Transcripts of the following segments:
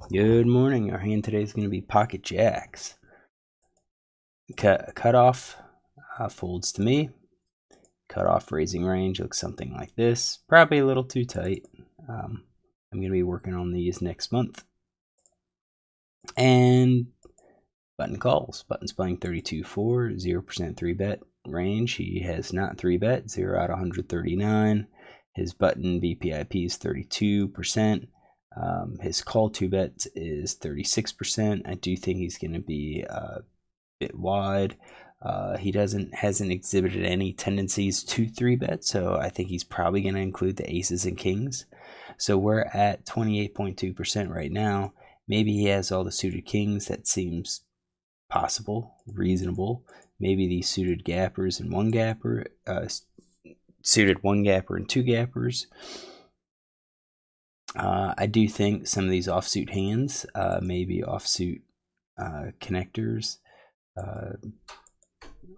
Good morning. Our hand today is going to be pocket jacks. Cut off folds to me. Cut off raising range looks something like this. Probably a little too tight. I'm going to be working on these next month. And button calls. Button's playing 32-4, 0% 3-bet range. He has not 3-bet, 0 out of 139. His button BPIP is 32%. His call 2-bet is 36%. I do think he's going to be a bit wide. He hasn't exhibited any tendencies to 3-bet, so I think he's probably going to include the aces and kings. So we're at 28.2% right now. Maybe he has all the suited kings. That seems possible, reasonable. Maybe these suited gappers and one gapper, suited one gapper and two gappers. I do think some of these offsuit hands, maybe offsuit connectors,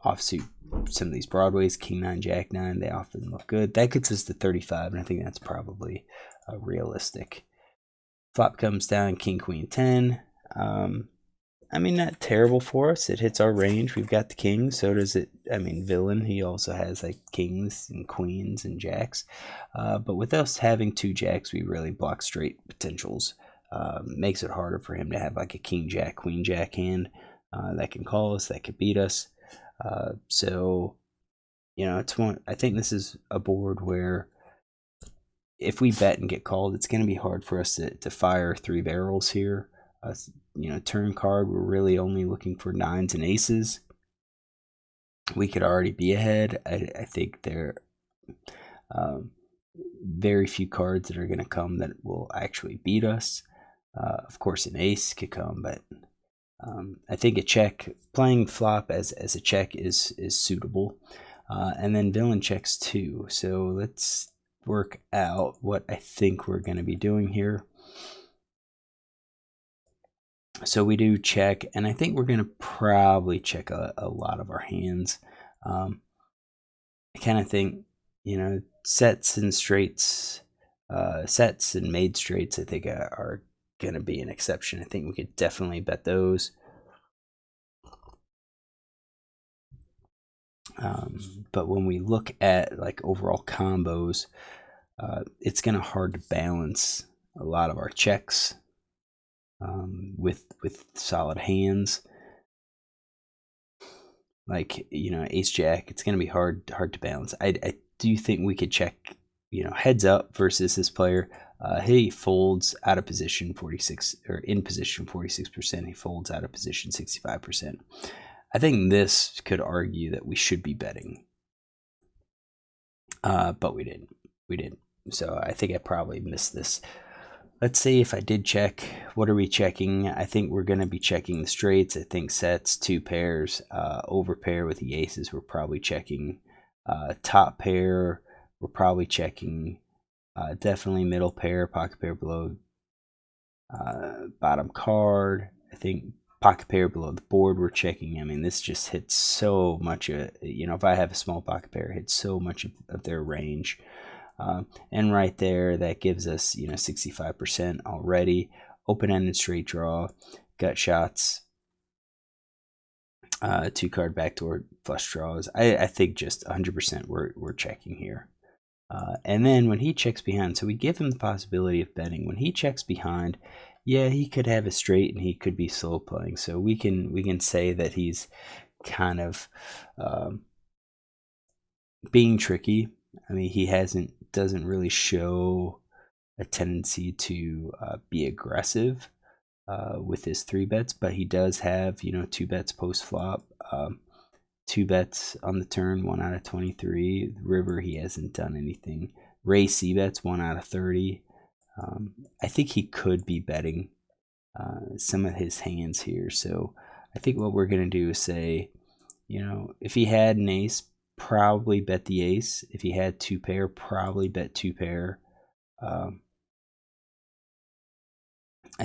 offsuit some of these broadways, king 9, jack 9, they often look good. That gets us to 35, and I think that's probably realistic. Flop comes down king queen 10. I mean, not terrible for us. It hits our range. We've got the king. So does it. I mean, villain, he also has like kings and queens and jacks. But with us having two jacks, we really block straight potentials. Makes it harder for him to have like a king jack, queen jack hand that can call us, that could beat us. So, you know, I think this is a board where if we bet and get called, it's going to be hard for us to fire three barrels here. You know, turn card, we're really only looking for nines and aces. We could already be ahead. I think there are very few cards that are going to come that will actually beat us. Of course, an ace could come, but I think a check, playing flop as a check is suitable. And then villain checks too. So let's work out what I think we're going to be doing here. So we do check, and I think we're going to probably check a lot of our hands. I kind of think, you know, sets and straights, sets and made straights, I think are going to be an exception. I think we could definitely bet those. But when we look at like overall combos, it's going to hard to balance a lot of our checks with solid hands. Like, you know, ace jack, it's going to be hard to balance. I do think we could check, you know, heads up versus this player. He folds out of position 46, or in position 46%. He folds out of position 65%. I think this could argue that we should be betting, but we didn't. So I think I probably missed this. Let's see if I did check. What are we checking? I think we're going to be checking the straights. I think sets, two pairs, over pair with the aces. We're probably checking top pair. We're probably checking definitely middle pair, pocket pair below bottom card. I think pocket pair below the board we're checking. I mean, this just hits so much. You know, if I have a small pocket pair, it hits so much of their range. And right there, that gives us, you know, 65% already. Open-ended straight draw, gut shots, two card backdoor flush draws. I think just 100% we're checking here. And then when he checks behind, so we give him the possibility of betting. When he checks behind, yeah, he could have a straight and he could be slow playing. So we can say that he's kind of being tricky. I mean, he doesn't really show a tendency to be aggressive with his 3-bets, but he does have, you know, 2-bets post flop, 2-bets on the turn, 1 out of 23. River, he hasn't done anything. Raise C-bets, 1 out of 30. I think he could be betting some of his hands here. So I think what we're going to do is say, you know, if he had an ace, probably bet the ace. If he had two pair, probably bet two pair. I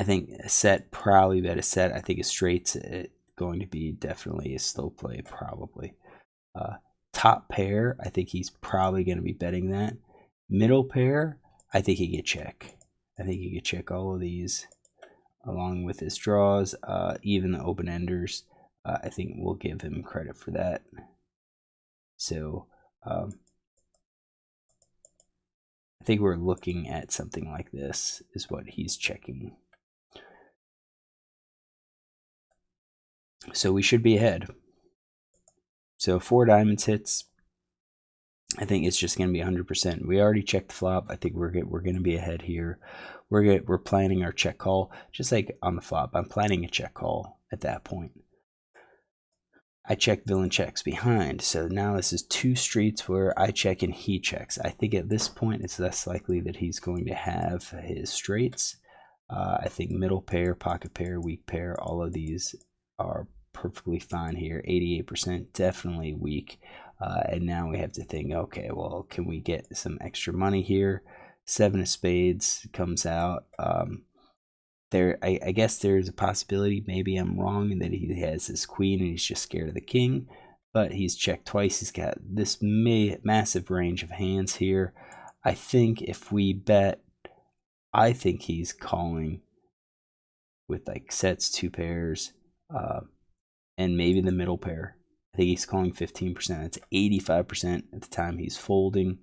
think a set, probably bet a set. I think a straight's going to be definitely a slow play, probably. Top pair, I think he's probably going to be betting that. Middle pair, I think he could check. I think he could check all of these along with his draws, even the open-enders. I think we'll give him credit for that. So I think we're looking at something like this is what he's checking. So we should be ahead. So 4 diamonds hits. I think it's just going to be 100%. We already checked the flop. I think we're going to be ahead here. We're planning our check call just like on the flop. I'm planning a check call at that point. I check, villain checks behind. So now this is 2 streets where I check and he checks. I think at this point it's less likely that he's going to have his straights. I think middle pair, pocket pair, weak pair, all of these are perfectly fine here. 88% definitely weak. And now we have to think, okay, well, can we get some extra money here? 7 of spades comes out. I guess there's a possibility, maybe I'm wrong, and that he has his queen and he's just scared of the king. But he's checked twice. He's got this massive range of hands here. I think if we bet, I think he's calling with like sets, 2 pairs, and maybe the middle pair. I think he's calling 15%. That's 85% at the time he's folding.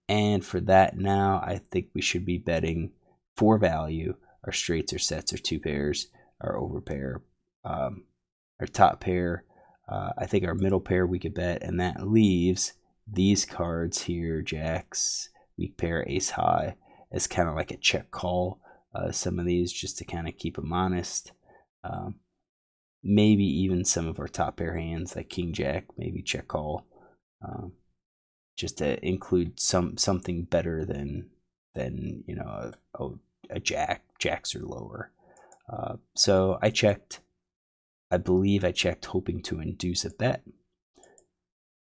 And for that now, I think we should be betting for value. Our straights, our sets, our 2 pairs, our over pair, our top pair. I think our middle pair we could bet, and that leaves these cards here, jacks, weak pair, ace high, as kind of like a check call. Some of these just to kind of keep them honest. Maybe even some of our top pair hands like king jack, maybe check call, just to include something better than you know a jacks or lower. So I checked. I believe I checked hoping to induce a bet,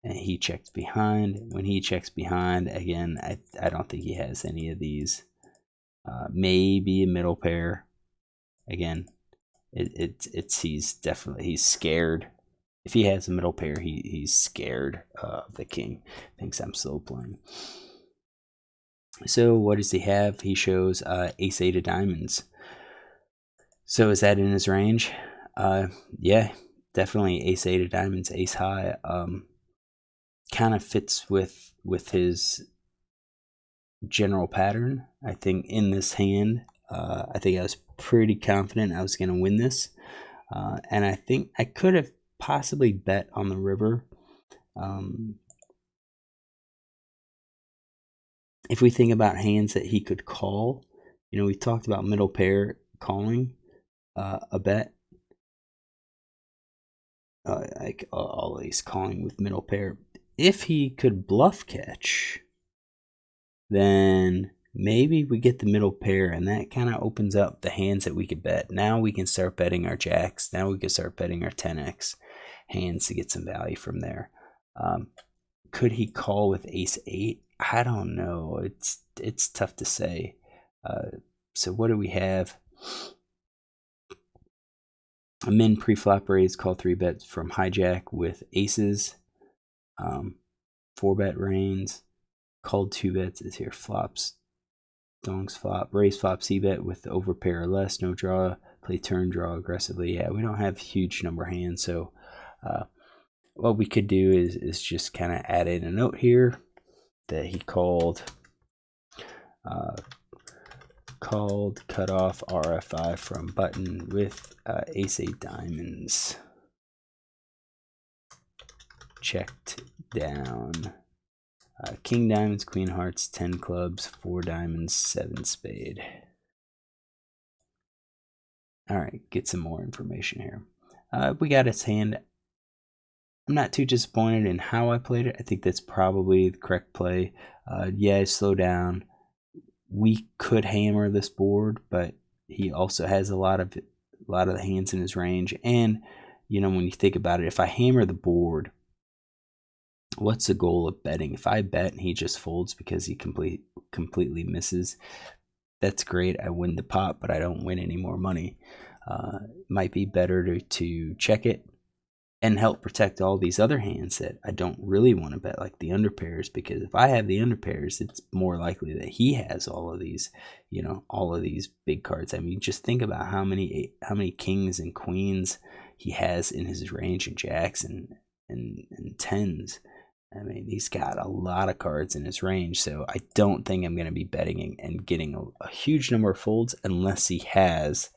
and he checked behind. When he checks behind again, I don't think he has any of these. Maybe a middle pair. Again, he's scared. If he has a middle pair, he's scared of the king. Thinks I'm slow playing. So what does he have? He shows ace 8 of diamonds. So is that in his range? Yeah, definitely ace 8 of diamonds, ace high. Kind of fits with his general pattern. I think in this hand, I think I was pretty confident I was going to win this. And I think I could have possibly bet on the river. If we think about hands that he could call, you know, we talked about middle pair calling a bet. Like always calling with middle pair. If he could bluff catch, then maybe we get the middle pair, and that kind of opens up the hands that we could bet. Now we can start betting our jacks. Now we can start betting our 10x hands to get some value from there. Could he call with ace 8? I don't know. It's tough to say. So what do we have? A min pre-flop raise, call 3 bets from hijack with aces. 4 bet reigns. Called 2 bets is here. Flops. Donks flop. Raise flop C bet with the over pair or less. No draw. Play turn draw aggressively. Yeah, we don't have huge number hands, so what we could do is just kind of add in a note here that he called cut off RFI from button with ace 8 diamonds. Checked down. King diamonds, queen hearts, 10 clubs, 4 diamonds, 7 spade. All right, get some more information here. We got his hand. I'm not too disappointed in how I played it. I think that's probably the correct play. Yeah, slow down. We could hammer this board, but he also has a lot of the hands in his range. And you know, when you think about it, if I hammer the board, what's the goal of betting? If I bet and he just folds because he completely misses, that's great. I win the pot, but I don't win any more money. Might be better to check it and help protect all these other hands that I don't really want to bet, like the underpairs, because if I have the underpairs, it's more likely that he has all of these, all of these big cards. I mean, just think about how many kings and queens he has in his range, and jacks and tens. I mean, he's got a lot of cards in his range, so I don't think I'm going to be betting and getting a huge number of folds unless he has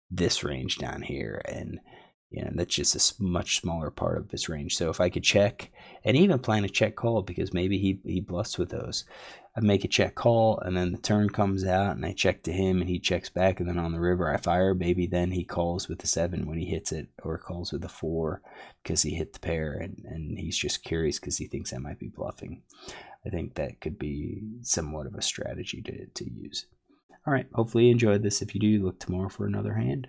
this range down here, and that's just a much smaller part of his range. So if I could check and even plan a check call, because maybe he bluffs with those, I make a check call, and then the turn comes out and I check to him and he checks back, and then on the river I fire. Maybe then he calls with the 7 when he hits it, or calls with the 4 because he hit the pair, and he's just curious because he thinks I might be bluffing. I think that could be somewhat of a strategy to use. All right, hopefully you enjoyed this. If you do, look tomorrow for another hand.